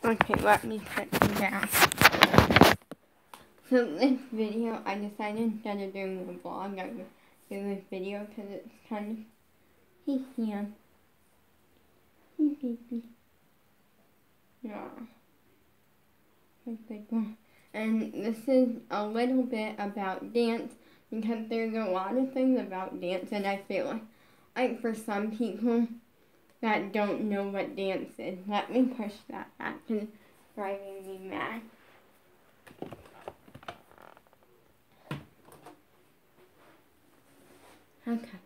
Okay, let me put you down. So this video, I decided instead of doing the vlog, I would do this video because it's kind of, he's here. He's baby. Yeah. Big one. And this is a little bit about dance because there's a lot of things about dance and I feel like for some people that don't know what dance is, let me push that back because it's driving me mad. Okay.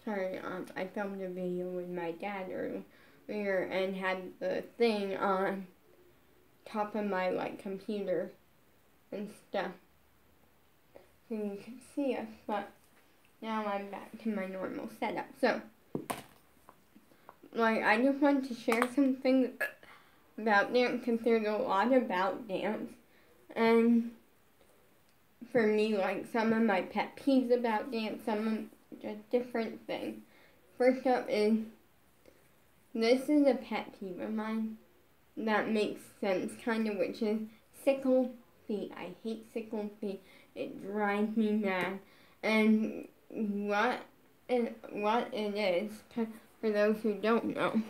Sorry, I filmed a video with my dad earlier and had the thing on top of my computer and stuff so you could see us, but now I'm back to my normal setup. So I just wanted to share some things about dance because there's a lot about dance, and for me, some of my pet peeves about dance, some of just different things. First up is, this is a pet peeve of mine that makes sense kind of, which is sickle feet. I hate sickle feet. It drives me mad. And what it is, for those who don't know,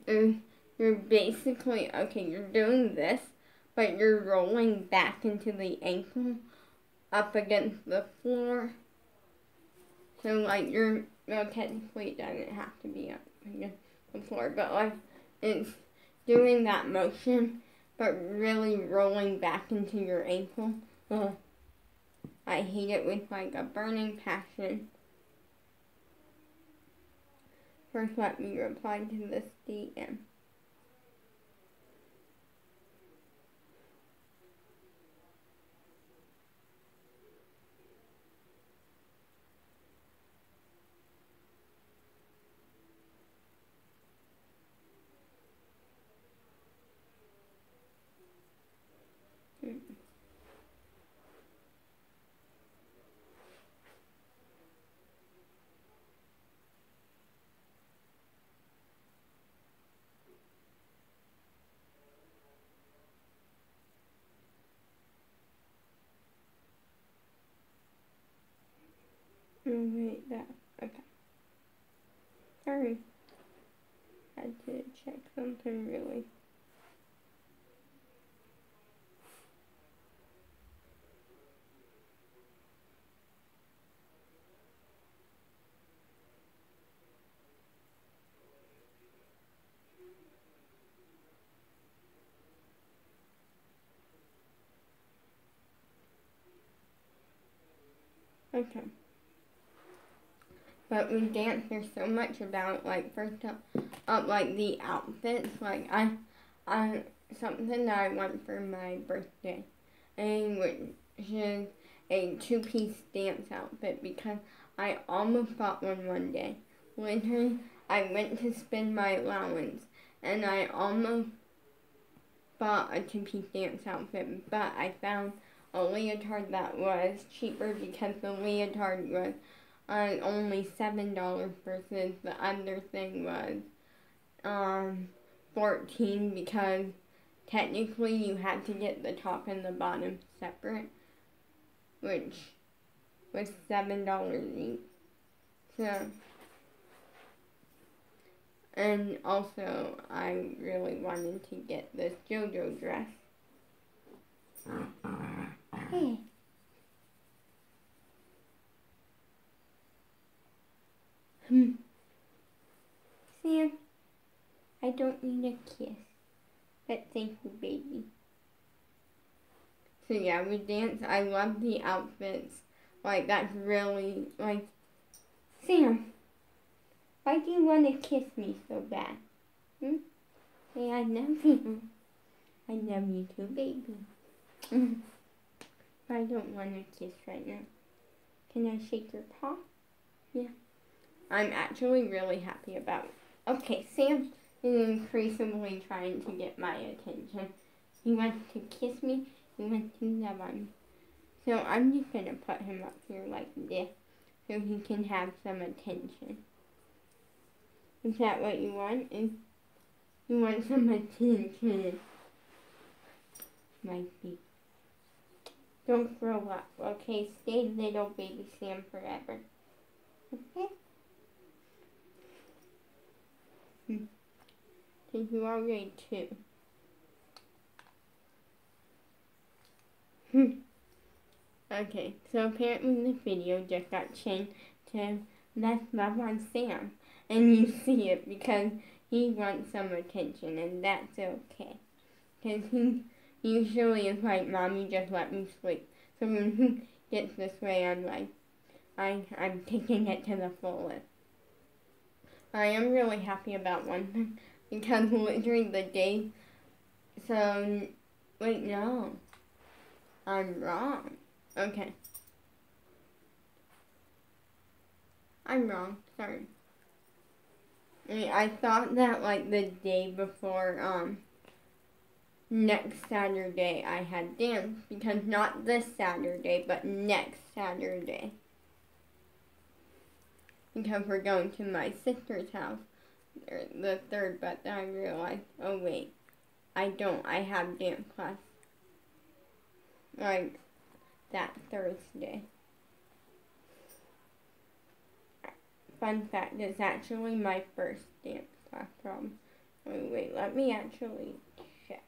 is you're basically, okay, you're doing this, but you're rolling back into the ankle up against the floor. So you're, well, technically it doesn't have to be up against the floor, but it's doing that motion, but really rolling back into your ankle. Ugh. I hate it with a burning passion. First, let me reply to this DM. Wait, that, okay. Sorry. Had to check something really. Okay. But with dance, there's so much about, first up, the outfits. I something that I want for my birthday, and which is a two-piece dance outfit, because I almost bought one day. Literally, I went to spend my allowance, and I almost bought a two-piece dance outfit, but I found a leotard that was cheaper because the leotard was only $7 versus the other thing was $14 because technically you had to get the top and the bottom separate, which was $7 each. So, and also I really wanted to get this JoJo dress. Hey. Sam, I don't need a kiss, but thank you, baby. So yeah, with dance, I love the outfits. That's really, Sam, why do you want to kiss me so bad? Hey, I love you. I love you too, baby. I don't want to kiss right now. Can I shake your paw? Yeah. I'm actually really happy about it. Okay, Sam is increasingly trying to get my attention. He wants to kiss me. He wants to love on me. So I'm just going to put him up here like this so he can have some attention. Is that what you want? You want some attention. My feet. Don't grow up, okay? Stay little baby Sam forever. Okay? Because you are great too. Okay, so apparently the video just got changed to Let's Love on Sam. And you see it because he wants some attention, and that's okay. Because he usually is like, Mommy, just let me sleep. So when he gets this way, I'm like, I'm taking it to the fullest. I am really happy about one thing, because literally the day, so, wait, no, I'm wrong. Okay. I'm wrong, sorry. I thought that, like, the day before, next Saturday I had dance, because not this Saturday, but next Saturday. Because we're going to my sister's house, the 3rd, but then I realized, oh wait, I don't, I have dance class, like, that Thursday. Fun fact, it's actually my first dance class problem. Wait, let me actually check.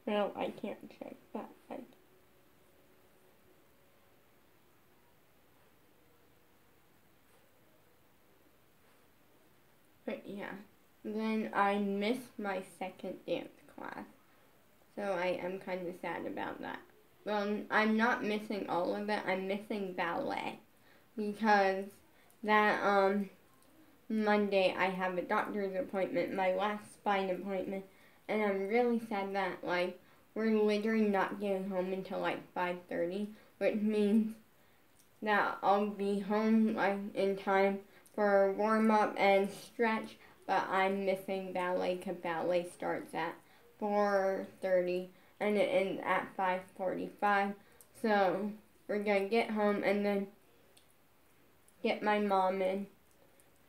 No, I can't check that. But yeah, then I missed my second dance class, so I am kind of sad about that. Well, I'm not missing all of it, I'm missing ballet, because that, Monday I have a doctor's appointment, my last spine appointment, and I'm really sad that, like, we're literally not getting home until, like, 5:30, which means that I'll be home, like, in time for warm-up and stretch, but I'm missing ballet because ballet starts at 4:30 and it ends at 5:45. So we're going to get home and then get my mom in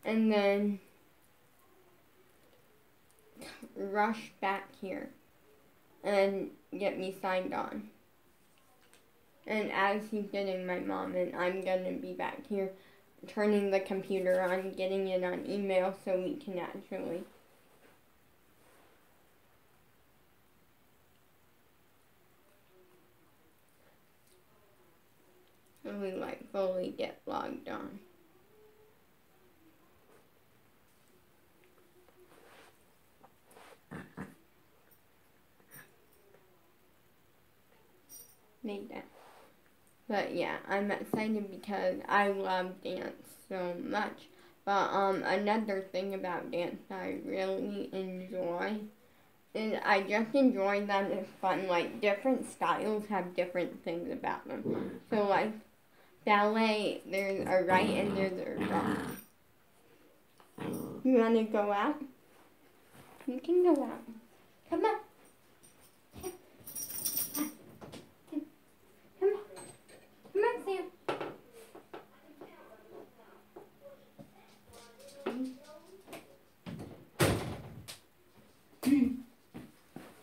and then rush back here and get me signed on. And as he's getting my mom in, I'm going to be back here turning the computer on, getting it on email so we can actually like fully get logged on. Made that. But yeah, I'm excited because I love dance so much. But another thing about dance I really enjoy is I just enjoy that it's fun. Like, different styles have different things about them. So like ballet, there's a right and there's a wrong. You wanna go out? You can go out. Come on.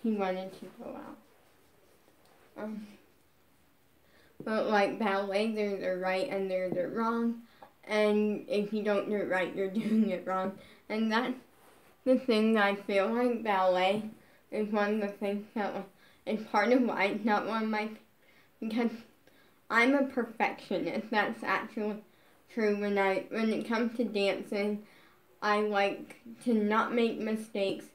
He wanted to go out. But like ballet, there's a right and there's a wrong. And if you don't do it right, you're doing it wrong. And that's the thing that I feel like ballet is one of the things that is part of why it's not one of my, because I'm a perfectionist. That's actually true. When it comes to dancing, I like to not make mistakes.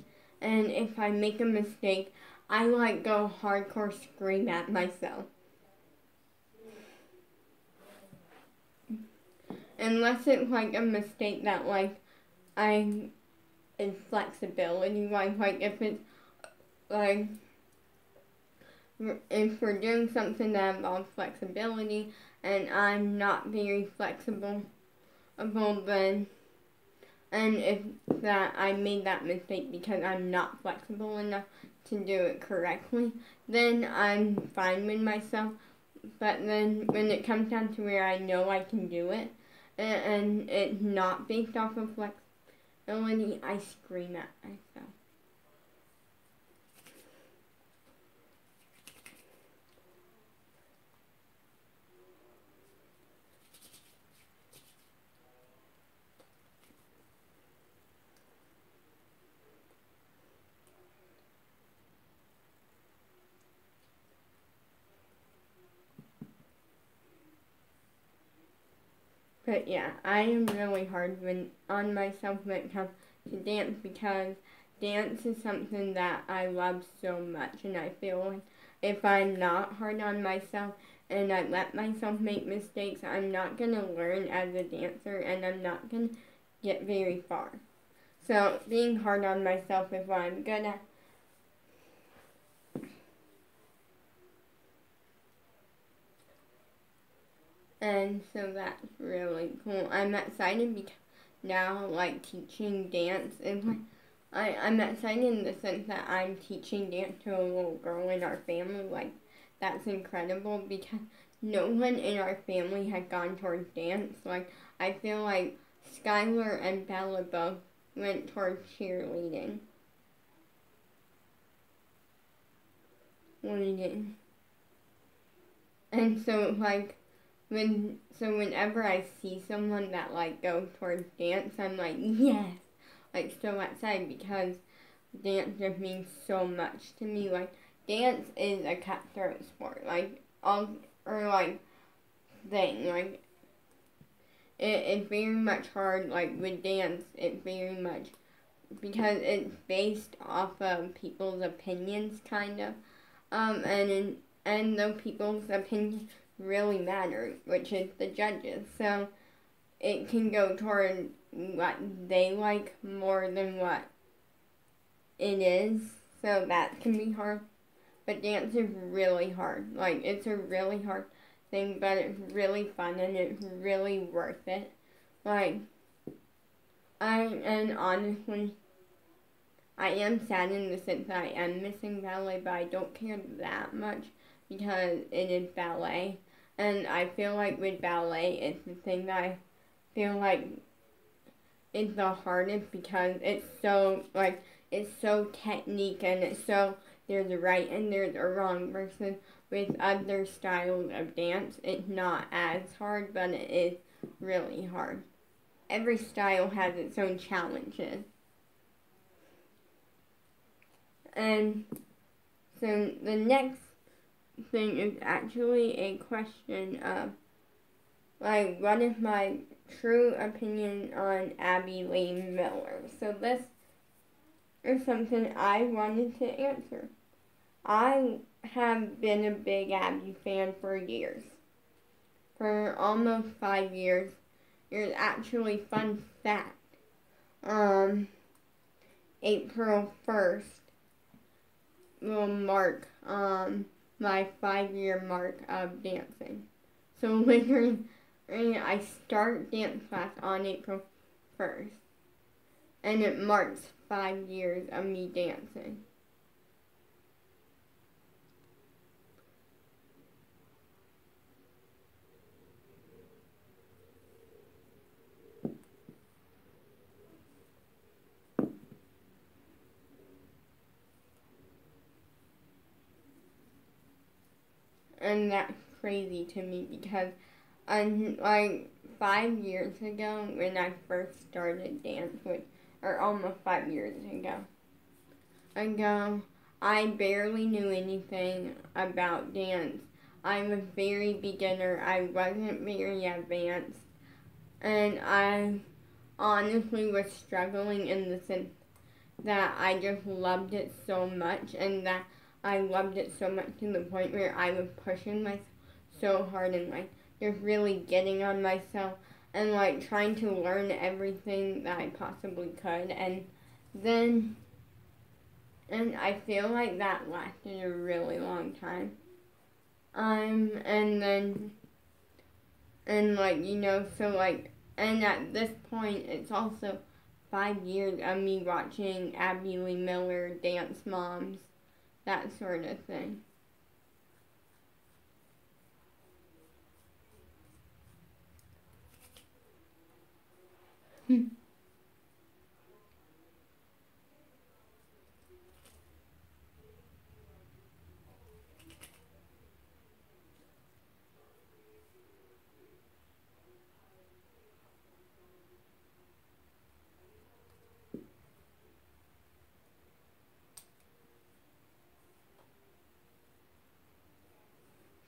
And if I make a mistake, I like go hardcore scream at myself. Unless it's like a mistake that like is flexibility, like if it's like if we're doing something that involves flexibility and I'm not very flexible, then And if that I made that mistake because I'm not flexible enough to do it correctly, then I'm fine with myself. But then when it comes down to where I know I can do it, and it's not based off of flexibility, I scream at myself. But yeah, I am really hard on myself when it comes to dance, because dance is something that I love so much, and I feel like if I'm not hard on myself and I let myself make mistakes, I'm not going to learn as a dancer, and I'm not going to get very far. So being hard on myself is what I'm good at. And so that's really cool. I'm excited because now, like, teaching dance is like, I'm excited in the sense that I'm teaching dance to a little girl in our family. Like, that's incredible because no one in our family had gone towards dance. Like, I feel like Skylar and Bella both went towards cheerleading. And so, like, whenever I see someone that, like, goes towards dance, I'm like, yes! Like, so excited because dance just means so much to me. Like, dance is a cutthroat sport. Like, thing. Like, it's very much hard. Like, with dance, it's very much, because it's based off of people's opinions, kind of. And those people's opinions really matter, which is the judges. So it can go toward what they like more than what it is. So that can be hard. But dance is really hard. Like, it's a really hard thing, but it's really fun and it's really worth it. Like, and honestly, I am sad in the sense that I am missing ballet, but I don't care that much because it is ballet. And I feel like with ballet, it's the thing that I feel like is the hardest, because it's so, like, it's so technique, and it's so, there's a right and there's a wrong, versus with other styles of dance, it's not as hard, but it is really hard. Every style has its own challenges. And so the next thing is actually a question of, like, what is my true opinion on Abby Lee Miller? So this is something I wanted to answer. I have been a big Abby fan for years. For almost 5 years. Here's actually fun fact. April 1st will mark my 5-year mark of dancing. So literally, I start dance class on April 1st. And it marks 5 years of me dancing. And that's crazy to me because, like, 5 years ago when I first started dance, or almost 5 years ago, I barely knew anything about dance. I was very beginner. I wasn't very advanced. And I honestly was struggling in the sense that I just loved it so much, and that I loved it so much to the point where I was pushing myself so hard and, like, just really getting on myself and, like, trying to learn everything that I possibly could. And I feel like that lasted a really long time. And at this point, it's also 5 years of me watching Abby Lee Miller, Dance Moms, that sort of thing.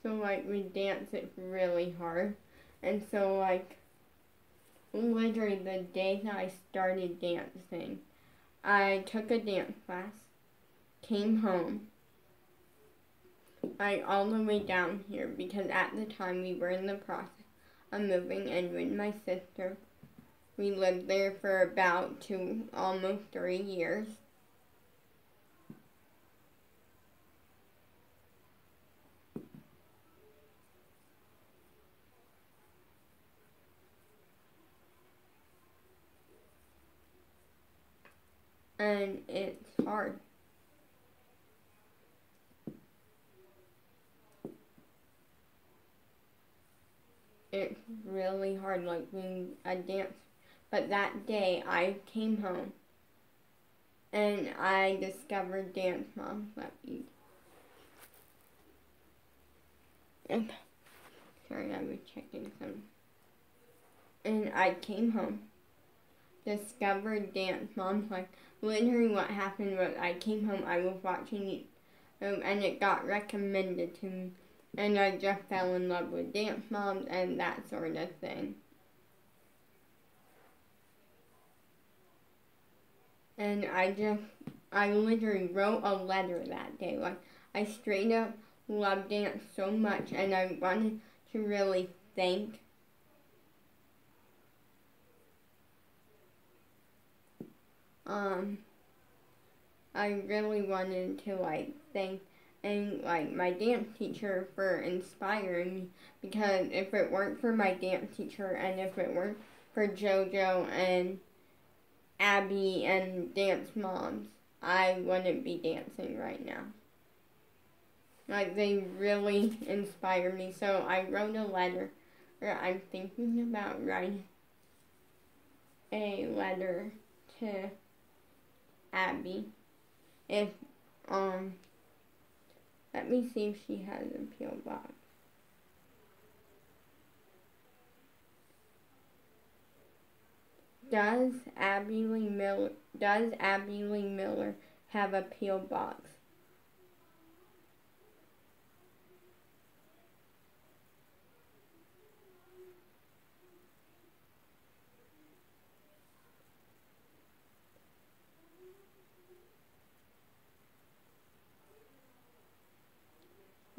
So, like, we dance it really hard. And so, like, literally the day that I started dancing, I took a dance class, came home, like, all the way down here, because at the time we were in the process of moving in with my sister. We lived there for about almost 3 years. And it's hard. It's really hard, like being a dancer. But that day I came home and I discovered Dance Moms. Okay. Sorry, I was checking some. And I came home, discovered Dance Moms. Like, literally what happened was I came home, I was watching it, and it got recommended to me. And I just fell in love with Dance Moms and that sort of thing. And I literally wrote a letter that day. Like, I straight up loved dance so much, and I wanted to really thank I really wanted to, like, thank and, like, my dance teacher for inspiring me, because if it weren't for my dance teacher and if it weren't for JoJo and Abby and Dance Moms, I wouldn't be dancing right now. Like, they really inspire me. So I wrote a letter, or I'm thinking about writing a letter to Abby. If, let me see if she has a P.O. box. Does Abby Lee Miller have a P.O. box?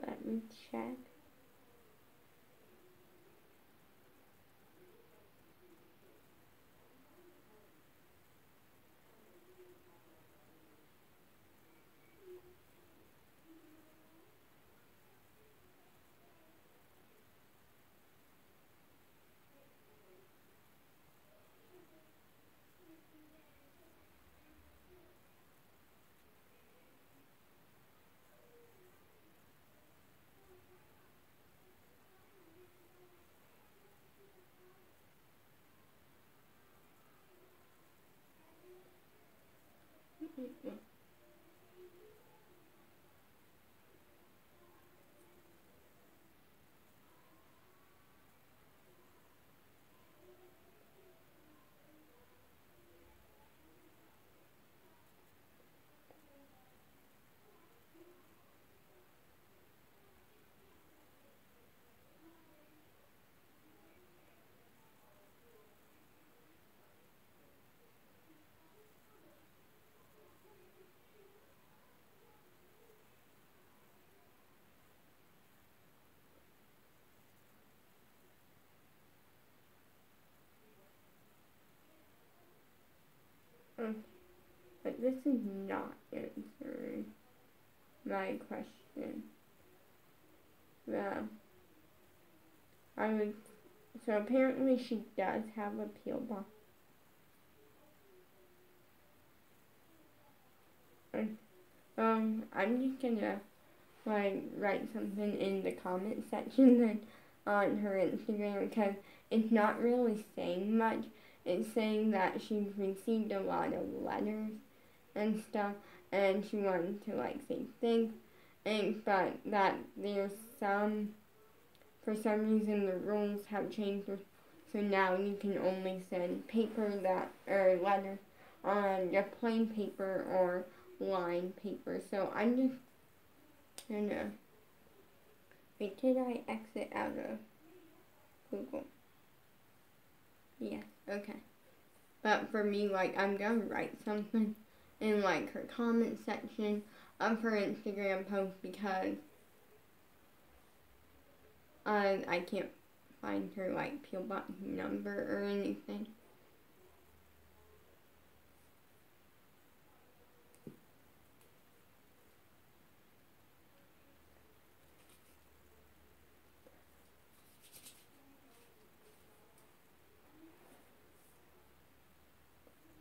Let me check. But this is not answering my question. Well, so apparently she does have a P.O. box. I'm just gonna like write something in the comment section then on her Instagram, because it's not really saying much. It's saying that she's received a lot of letters and stuff, and she wanted to like say thanks, but that there's for some reason the rules have changed, so now you can only send paper or letters on just plain paper or lined paper. So I'm just gonna, wait, did I exit out of Google? Yes, okay. But for me, like, I'm gonna write something in like her comment section of her Instagram post, because I can't find her like PO box number or anything.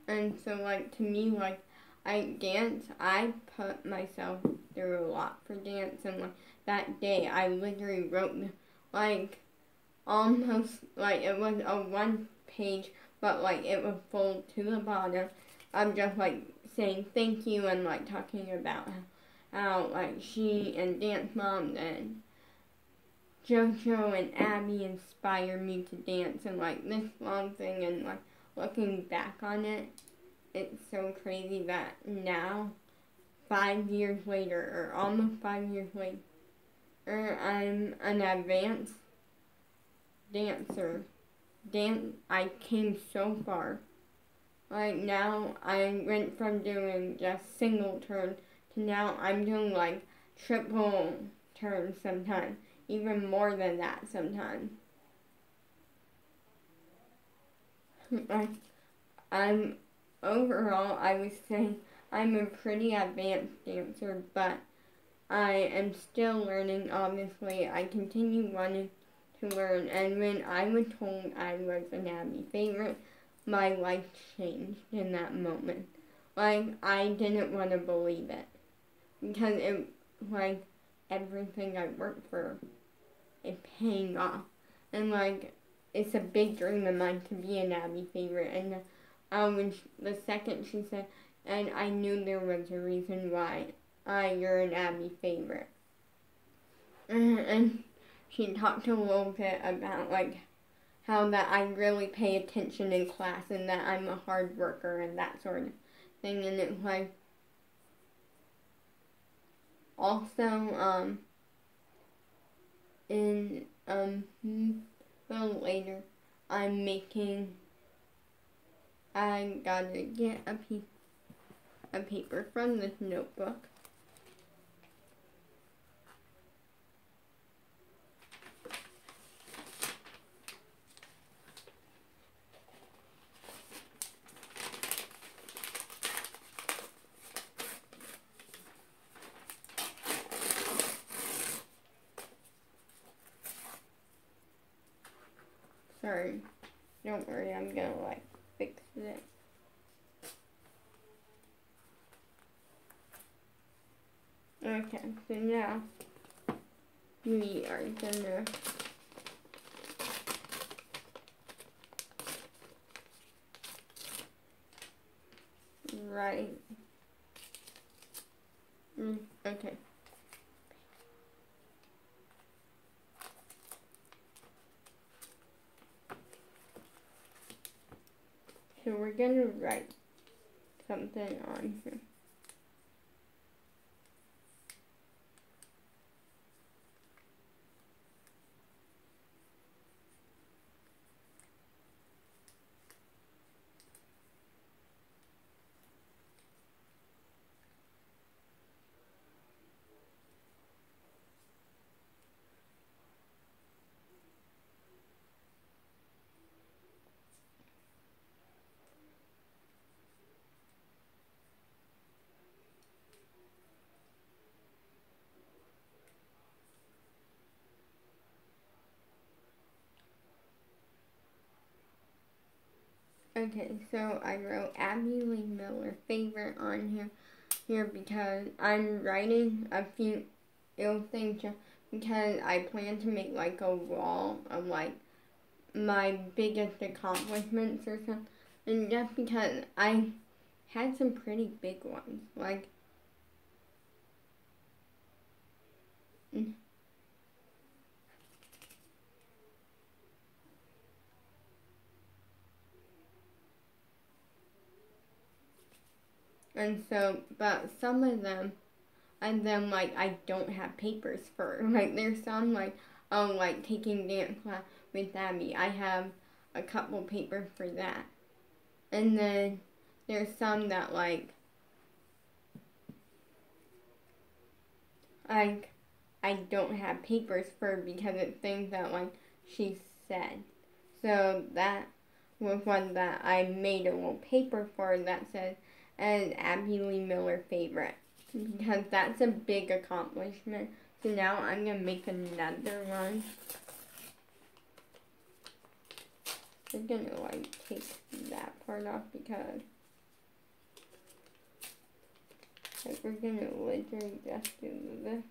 And so like to me, like I put myself through a lot for dance, and like that day I literally wrote like almost like it was a one page, but like it was full to the bottom. I'm just like saying thank you and like talking about how like she and Dance Mom and JoJo and Abby inspired me to dance, and like this long thing, and like looking back on it, it's so crazy that now, 5 years later, or almost 5 years later, I'm an advanced dancer. I came so far. Like now, I went from doing just single turn to now I'm doing like triple turns sometimes, even more than that sometimes. I'm overall, I would say I'm a pretty advanced dancer, but I am still learning. Obviously, I continue wanting to learn, and when I was told I was an Abby favorite, my life changed in that moment. Like, I didn't want to believe it, because it, like, everything I worked for is paying off, and like, it's a big dream of mine to be an Abby favorite, and the second she said, and I knew there was a reason why you're an Abby favorite. And she talked a little bit about like how that I really pay attention in class, and that I'm a hard worker and that sort of thing. And it's like also in a little later I gotta get a paper from this notebook. Sorry, don't worry, I'm gonna like fix it. Okay, so now we are gonna write. Okay. So we're gonna write something on here. Okay, so I wrote Abby Lee Miller favorite on here, here because I'm writing a few ill things because I plan to make like a wall of like my biggest accomplishments or something. And just because I had some pretty big ones. Like, and so, but some of them, and then like I don't have papers for. Like there's some like, oh, like taking dance class with Abby. I have a couple papers for that. And then there's some that like I don't have papers for because it's things that like she said. So that was one that I made a little paper for that said an Abby Lee Miller favorite because that's a big accomplishment. So now I'm gonna make another one. We're gonna like take that part off because like we're gonna literally just do this.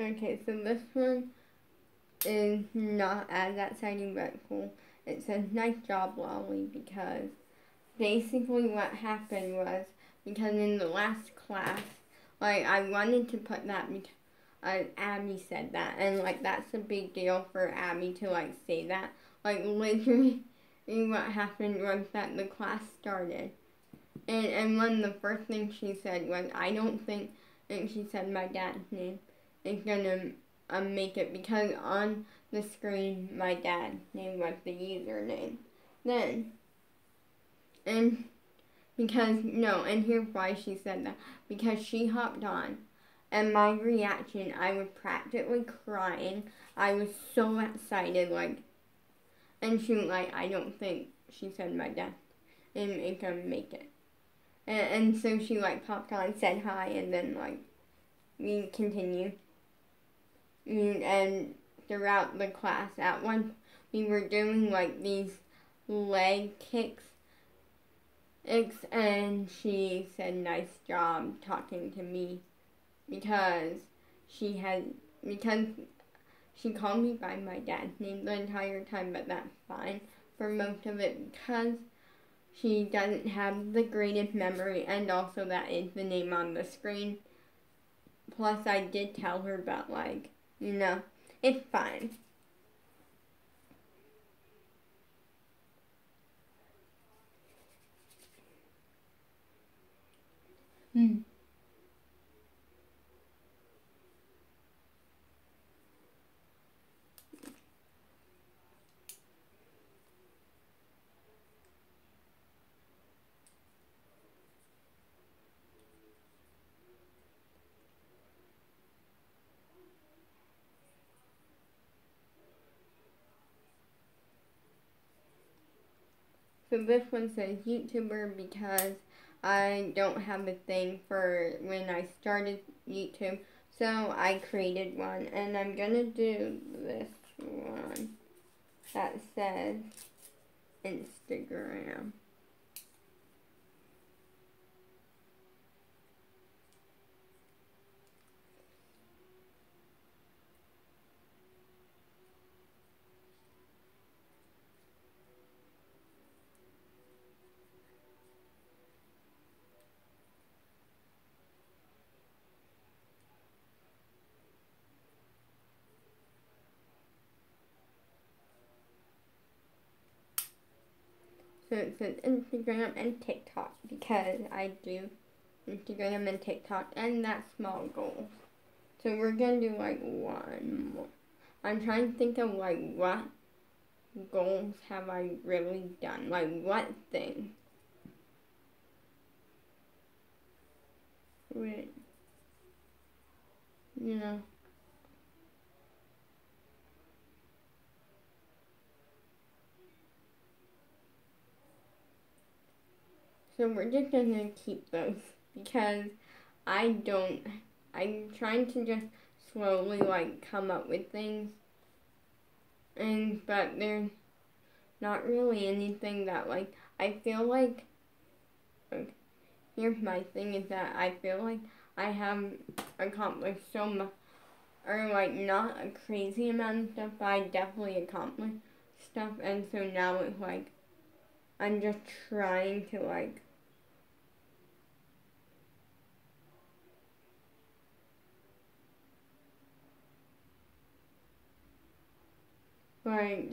Okay, so this one is not as exciting but cool. It says, nice job, Lolly, because basically what happened was, because in the last class, like, I wanted to put that because Abby said that, and, like, that's a big deal for Abby to, like, say that. Like, literally, what happened was that the class started, and one of the first things she said was, I don't think, and she said my dad's name, is gonna make it, because on the screen, my dad's name was the username. Then, and because, no, and here's why she said that. Because she hopped on, and my reaction, I was practically crying. I was so excited, like, and she was like, I don't think, she said my dad, and it can make it. And so she, like, popped on, said hi, and then, like, we continued. And throughout the class, at one, we were doing, like, these leg kicks, and she said, nice job talking to me, because she called me by my dad's name the entire time, but that's fine for most of it, because she doesn't have the greatest memory, and also that is the name on the screen. Plus, I did tell her about, like, you know, it's fine. So this one says YouTuber because I don't have a thing for when I started YouTube. So I created one, and I'm gonna do this one that says Instagram. So it says Instagram and TikTok because I do Instagram and TikTok, and that's small goals. So we're gonna do like one more. I'm trying to think of like what goals have I really done? Like what thing? Wait, you know, So we're just gonna keep those because I'm trying to just slowly like come up with things, but there's not really anything that like I feel like. Okay, here's my thing is that I feel like I have accomplished so much, or like not a crazy amount of stuff, but I definitely accomplished stuff, and so now it's like I'm just trying to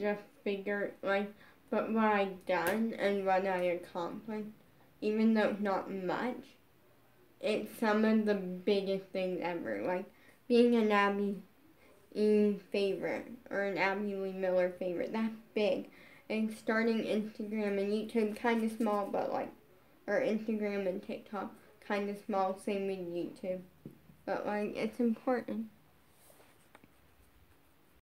just figure but what I've done and what I accomplished, even though it's not much, it's some of the biggest things ever. Like being an Abby E favorite or an Abby Lee Miller favorite, that's big. And starting Instagram and YouTube kind of small, but or Instagram and TikTok kind of small, same with YouTube. But it's important.